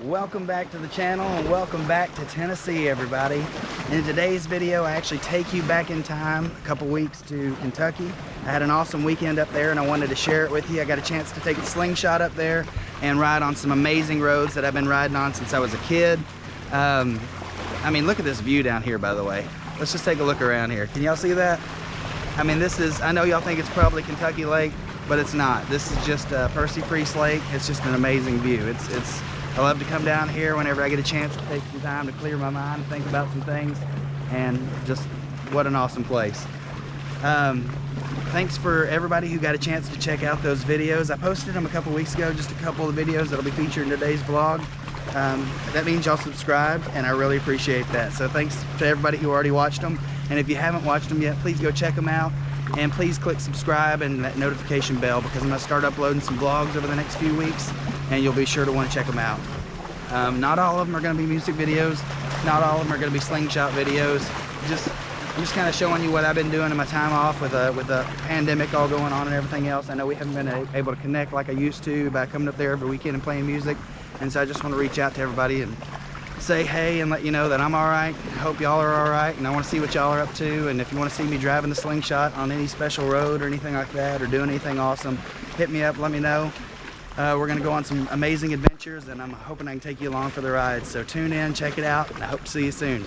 Welcome back to the channel and welcome back to Tennessee, everybody. In today's video, I actually take you back in time a couple weeks to Kentucky. I had an awesome weekend up there and I wanted to share it with you. I got a chance to take a Slingshot up there and ride on some amazing roads that I've been riding on since I was a kid. I mean, look at this view down here, by the way. Let's just take a look around here. Can y'all see that? I mean, this is, I know y'all think it's probably Kentucky Lake, but it's not. This is just Percy Priest Lake. It's just an amazing view. I love to come down here whenever I get a chance to take some time to clear my mind and think about some things, and just what an awesome place. Thanks for everybody who got a chance to check out those videos. I posted them a couple weeks ago, just a couple of the videos that'll be featured in today's vlog. That means y'all subscribed, and I really appreciate that. So thanks to everybody who already watched them, and if you haven't watched them yet, please go check them out. And please click subscribe and that notification bell, because I'm going to start uploading some vlogs over the next few weeks, and you'll be sure to want to check them out. Not all of them are going to be music videos. Not all of them are going to be Slingshot videos. I'm just kind of showing you what I've been doing in my time off with the pandemic all going on and everything else. I know we haven't been able to connect like I used to by coming up there every weekend and playing music. And so I just want to reach out to everybody and say hey and let you know that I'm alright. I hope y'all are alright, and I want to see what y'all are up to. And if you want to see me driving the Slingshot on any special road or anything like that, or doing anything awesome, hit me up, let me know. We're going to go on some amazing adventures, and I'm hoping I can take you along for the ride. So tune in, check it out, and I hope to see you soon.